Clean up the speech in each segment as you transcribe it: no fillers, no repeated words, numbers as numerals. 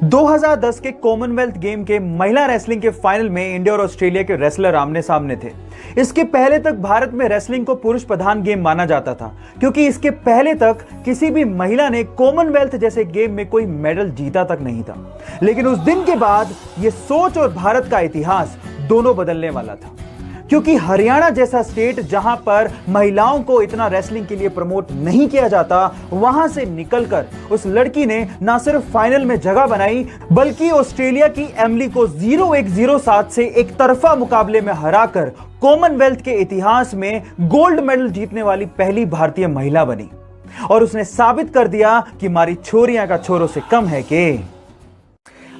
2010 के Commonwealth game के महिला रेसलिंग के फाइनल में इंडिया और ऑस्ट्रेलिया के रेसलर आमने सामने थे। इसके पहले तक भारत में रेसलिंग को पुरुष प्रधान गेम माना जाता था, क्योंकि इसके पहले तक किसी भी महिला ने कॉमनवेल्थ जैसे गेम में कोई मेडल जीता तक नहीं था। लेकिन उस दिन के बाद यह सोच और भारत का इतिहास दोनों बदलने वाला था, क्योंकि हरियाणा जैसा स्टेट जहां पर महिलाओं को इतना रेसलिंग के लिए प्रमोट नहीं किया जाता, वहां से निकलकर उस लड़की ने ना सिर्फ फाइनल में जगह बनाई, बल्कि ऑस्ट्रेलिया की एमिली को 0-1-0-7 से एक तरफा मुकाबले में हराकर कॉमनवेल्थ के इतिहास में गोल्ड मेडल जीतने वाली पहली भारतीय महिला बनी। और उसने साबित कर दिया कि हमारी छोरियां का छोरों से कम है कि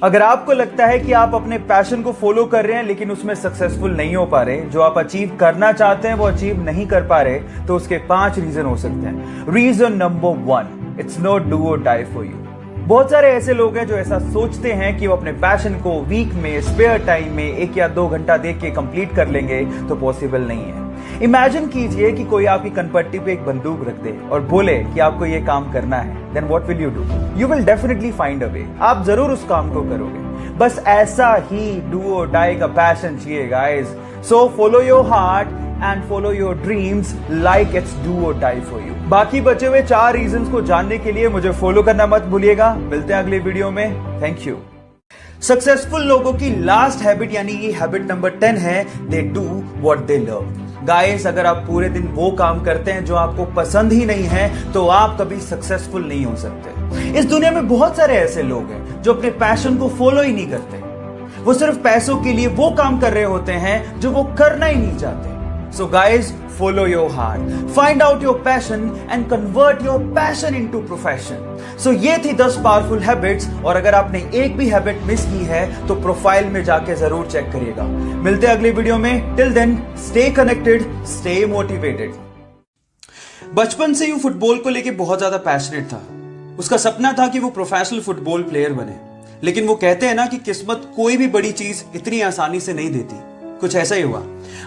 अगर आपको लगता है कि आप अपने पैशन को फॉलो कर रहे हैं लेकिन उसमें सक्सेसफुल नहीं हो पा रहे, जो आप अचीव करना चाहते हैं वो अचीव नहीं कर पा रहे, तो उसके 5 रीजन हो सकते हैं। Reason number 1, it's not do और डाई फॉर यू। बहुत सारे ऐसे लोग हैं जो ऐसा सोचते हैं कि वो अपने पैशन को वीक में स्पेयर टाइम में 1 या 2 घंटा देख के कंप्लीट कर लेंगे, तो पॉसिबल नहीं है। इमेजिन कीजिए कि कोई आपकी कनपट्टी पे एक बंदूक रख दे और बोले कि आपको ये काम करना है, then what will you do? You will definitely find a way. आप जरूर उस काम को करोगे। बस ऐसा ही डू और डाई का पैशन चाहिए guys. So follow your heart and follow your dreams like it's do और डाई फॉर यू। बाकी बचे हुए 4 रीजंस को जानने के लिए मुझे फॉलो करना मत भूलिएगा। मिलते हैं अगले वीडियो में। Thank you. सक्सेसफुल लोगों की लास्ट हैबिट यानी ये हैबिट नंबर 10 है, they do what they love. Guys, अगर आप पूरे दिन वो काम करते हैं जो आपको पसंद ही नहीं है, तो आप कभी सक्सेसफुल नहीं हो सकते। इस दुनिया में बहुत सारे ऐसे लोग हैं जो अपने पैशन को फॉलो ही नहीं करते। वो सिर्फ पैसों के लिए वो काम कर रहे होते हैं जो वो करना ही नहीं चाहते। So guys, follow your heart, find out your passion and convert your passion into profession. So ये थी 10 पावरफुल हैबिट्स, और अगर आपने एक भी हैबिट मिस की है तो प्रोफाइल में जाके जरूर चेक करिएगा। मिलते हैं अगले वीडियो में। Till then stay connected, stay motivated. बचपन से ही फुटबॉल को लेके बहुत ज्यादा पैशनेट था। उसका सपना था कि वो प्रोफेशनल फुटबॉल प्लेयर बने। लेकिन वो कहते हैं ना कि किस्मत कोई भी बड़ी चीज इतनी आसानी से नहीं देती। कुछ ऐसा ही हुआ।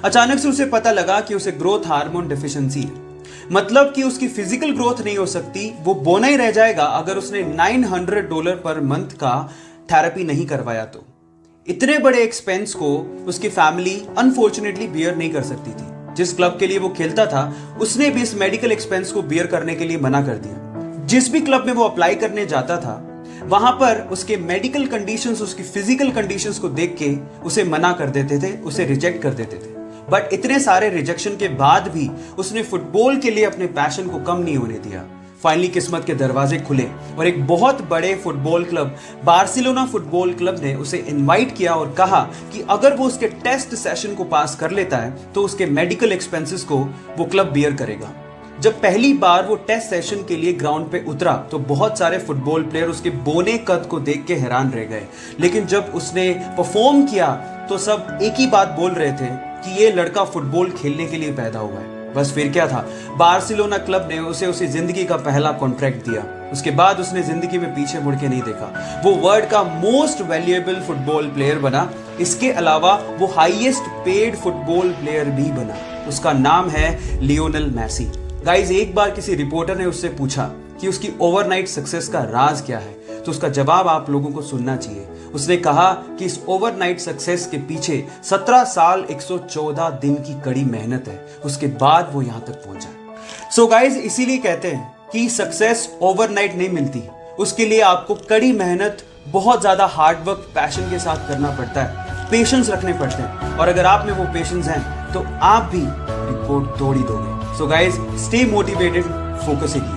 अचानक से उसे पता लगा कि उसे ग्रोथ हार्मोन डेफिशिएंसी है। मतलब कि उसकी फिजिकल ग्रोथ नहीं हो सकती, वो बोना ही रह जाएगा अगर उसने $900 पर मंथ का थेरेपी नहीं करवाया तो। इतने बड़े एक्सपेंस को उसकी फैमिली अनफॉर्चुनेटली बियर नहीं कर सकती थी। जिस क्लब के लिए वो खेलता था, उसने भी इस मेडिकल एक्सपेंस को बियर करने के लिए मना कर दिया। जिस भी क्लब में वो अप्लाई करने जाता था, वहां पर उसके मेडिकल कंडीशंस, उसकी फिजिकल कंडीशंस को देख के उसे मना कर देते थे, उसे रिजेक्ट कर देते थे। बट इतने सारे रिजेक्शन के बाद भी उसने फुटबॉल के लिए अपने पैशन को कम नहीं होने दिया। फाइनली किस्मत के दरवाजे खुले और एक बहुत बड़े football club, Barcelona football club ने उसे इनवाइट किया और कहा कि अगर वो उसके टेस्ट सेशन को पास कर लेता है तो उसके मेडिकल एक्सपेंसेस को वो क्लब बियर करेगा। जब पहली बार वो टेस्ट सेशन के लिए ग्राउंड पे उतरा तो बहुत सारे फुटबॉल प्लेयर उसके बोने कद को देख के हैरान रह गए। लेकिन जब उसने परफॉर्म किया तो सब एक ही बात बोल रहे थे कि ये लड़का फुटबॉल खेलने के लिए पैदा हुआ है। बस फिर क्या था, बार्सिलोना क्लब ने उसे जिंदगी का पहला कॉन्ट्रैक्ट दिया। उसके बाद उसने जिंदगी में पीछे मुड़ के नहीं देखा। वो वर्ल्ड का मोस्ट वैल्यूएबल फुटबॉल प्लेयर बना। इसके अलावा वो हाईएस्ट पेड फुटबॉल प्लेयर भी बना। उसका नाम है लियोनेल मेसी। गाइज, एक बार किसी रिपोर्टर ने उससे पूछा कि उसकी ओवरनाइट सक्सेस का राज क्या है, तो उसका जवाब आप लोगों को सुनना चाहिए। उसने कहा कि इस ओवरनाइट सक्सेस के पीछे 17 साल 114 दिन की कड़ी मेहनत है। उसके बाद वो यहां तक पहुंचा। सो गाइज, इसीलिए कहते हैं कि सक्सेस ओवरनाइट नहीं मिलती। उसके लिए आपको कड़ी मेहनत, बहुत ज्यादा हार्ड वर्क, पैशन के साथ करना पड़ता है, पेशेंस रखने पड़ते हैं। और अगर आप में वो पेशेंस हैं तो आप भी रिकॉर्ड तोड़ ही दोगे। So guys, stay motivated, focus it.